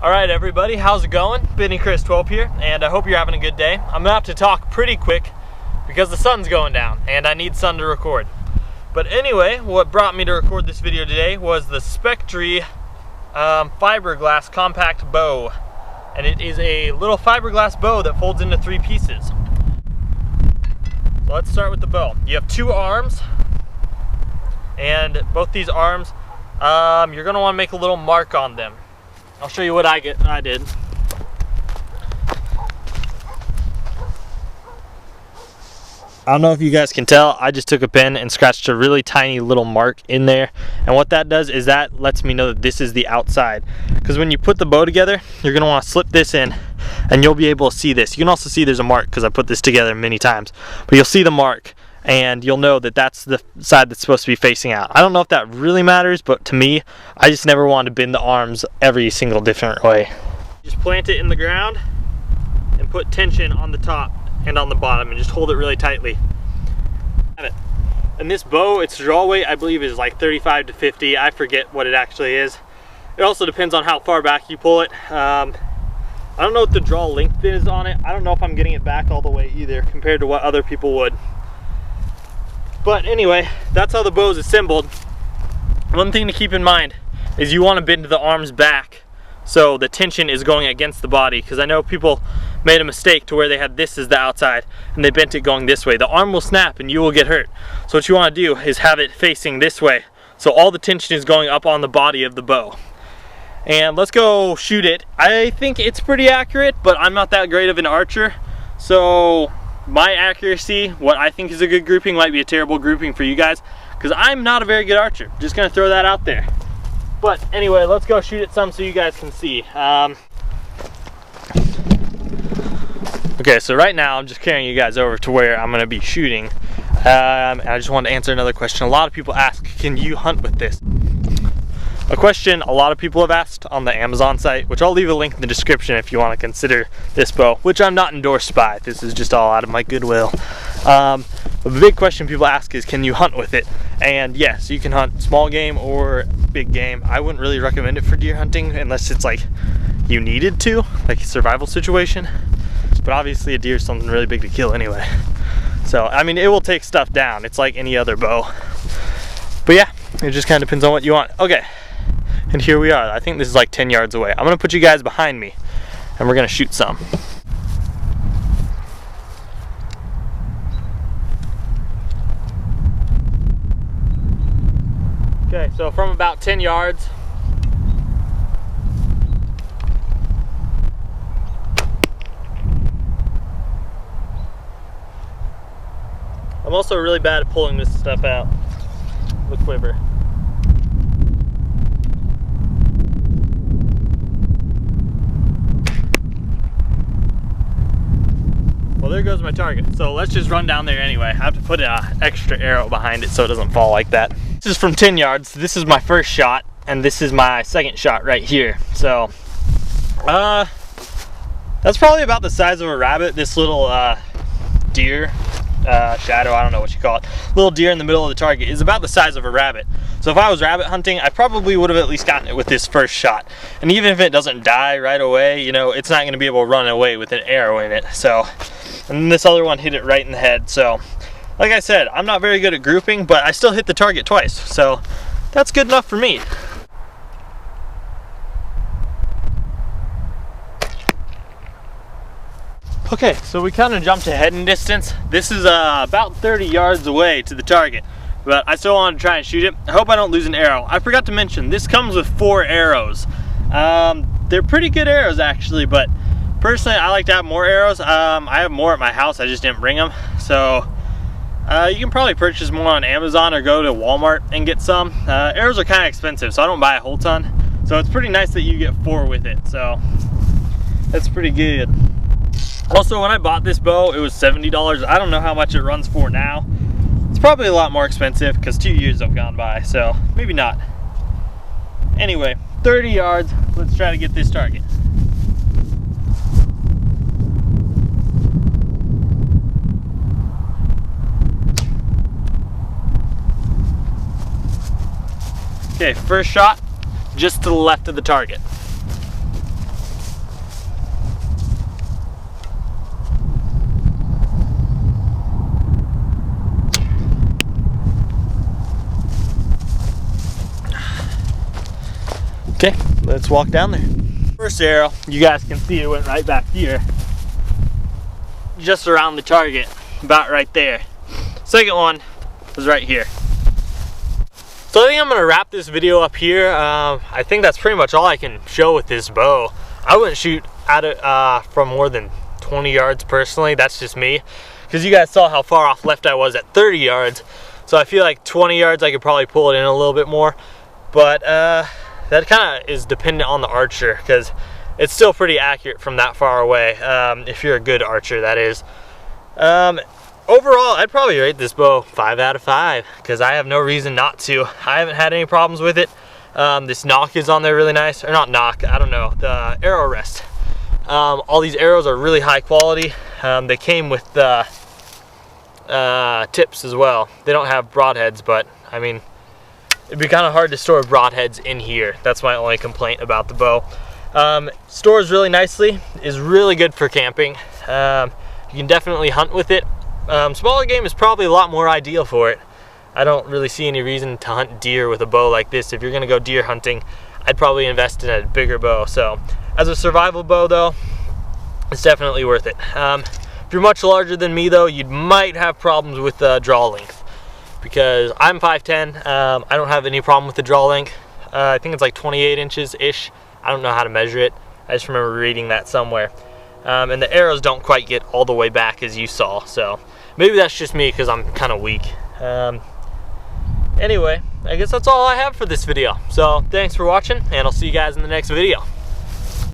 Alright everybody, how's it going? Benny Chris 12 here, and I hope you're having a good day. I'm gonna have to talk pretty quick because the sun's going down and I need sun to record. But anyway, what brought me to record this video today was the Spectre fiberglass compact bow. And it is a little fiberglass bow that folds into 3 pieces. So let's start with the bow. You have 2 arms, and both these arms, you're gonna wanna make a little mark on them. I'll show you what I did. I don't know if you guys can tell, I just took a pen and scratched a really tiny little mark in there. And what that does is that lets me know that this is the outside. Because when you put the bow together, you're going to want to slip this in and you'll be able to see this. You can also see there's a mark because I put this together many times. But you'll see the mark and you'll know that that's the side that's supposed to be facing out. I don't know if that really matters, but to me, I just never wanted to bend the arms every single different way. Just plant it in the ground and put tension on the top and on the bottom and just hold it really tightly. And this bow, its draw weight I believe is like 35 to 50. I forget what it actually is. It also depends on how far back you pull it. I don't know what the draw length is on it. I don't know if I'm getting it back all the way either compared to what other people would. But anyway, that's how the bow is assembled. One thing to keep in mind is you want to bend the arms back so the tension is going against the body, because I know people made a mistake to where they had this as the outside and they bent it going this way. The arm will snap and you will get hurt. So what you want to do is have it facing this way so all the tension is going up on the body of the bow. And let's go shoot it. I think it's pretty accurate, but I'm not that great of an archer, so my accuracy, what I think is a good grouping, might be a terrible grouping for you guys, because I'm not a very good archer. Just gonna throw that out there. But anyway, let's go shoot it some so you guys can see. Okay, so right now I'm just carrying you guys over to where I'm gonna be shooting. And I just wanted to answer another question. A lot of people ask, can you hunt with this? A question a lot of people have asked on the Amazon site, which I'll leave a link in the description if you want to consider this bow, which I'm not endorsed by. This is just all out of my goodwill. But the big question people ask is, can you hunt with it? And yes, you can hunt small game or big game. I wouldn't really recommend it for deer hunting unless it's like you needed to, like a survival situation. But obviously a deer is something really big to kill anyway. So, I mean, it will take stuff down. It's like any other bow. But yeah, it just kind of depends on what you want. Okay. And here we are. I think this is like 10 yards away. I'm gonna put you guys behind me and we're gonna shoot some. Okay, so from about 10 yards, I'm also really bad at pulling this stuff out, the quiver. Well, there goes my target. So let's just run down there anyway. I have to put an extra arrow behind it so it doesn't fall like that. This is from 10 yards. This is my first shot, and this is my second shot right here. So, that's probably about the size of a rabbit. This little deer, shadow, I don't know what you call it. Little deer in the middle of the target is about the size of a rabbit. So if I was rabbit hunting, I probably would have at least gotten it with this first shot. And even if it doesn't die right away, you know, it's not going to be able to run away with an arrow in it. So, and this other one hit it right in the head. So, like I said, I'm not very good at grouping, but I still hit the target twice. So, that's good enough for me. Okay, so we kind of jumped ahead in distance. This is about 30 yards away to the target, but I still wanted to try and shoot it. I hope I don't lose an arrow. I forgot to mention, this comes with 4 arrows. They're pretty good arrows actually, but personally I like to have more arrows. I have more at my house, I just didn't bring them. So you can probably purchase more on Amazon or go to Walmart and get some. Arrows are kind of expensive, so I don't buy a whole ton. So it's pretty nice that you get 4 with it, so that's pretty good. Also, when I bought this bow, it was $70. I don't know how much it runs for now. It's probably a lot more expensive because 2 years have gone by, so maybe not. Anyway, 30 yards. Let's try to get this target. Okay, first shot, just to the left of the target. let's walk down there. First arrow, you guys can see it went right back here, just around the target, about right there. Second one was right here. So I think I'm gonna wrap this video up here. I think that's pretty much all I can show with this bow. I wouldn't shoot at it from more than 20 yards personally. That's just me, because you guys saw how far off left I was at 30 yards. So I feel like 20 yards I could probably pull it in a little bit more, but that kind of is dependent on the archer, because it's still pretty accurate from that far away, if you're a good archer, that is. Overall, I'd probably rate this bow 5 out of 5, because I have no reason not to. I haven't had any problems with it. This knock is on there really nice, or not knock, I don't know, the arrow rest. All these arrows are really high quality. They came with the tips as well. They don't have broadheads, but I mean, it'd be kind of hard to store broadheads in here. That's my only complaint about the bow. Stores really nicely, is really good for camping. You can definitely hunt with it. Smaller game is probably a lot more ideal for it. I don't really see any reason to hunt deer with a bow like this. If you're gonna go deer hunting, I'd probably invest in a bigger bow. So as a survival bow though, it's definitely worth it. If you're much larger than me though, you might have problems with draw length, because I'm 5'10". I don't have any problem with the draw length. I think it's like 28 inches ish. I don't know how to measure it. I just remember reading that somewhere. And the arrows don't quite get all the way back as you saw, so maybe that's just me because I'm kind of weak. Anyway, I guess that's all I have for this video. So thanks for watching, and I'll see you guys in the next video.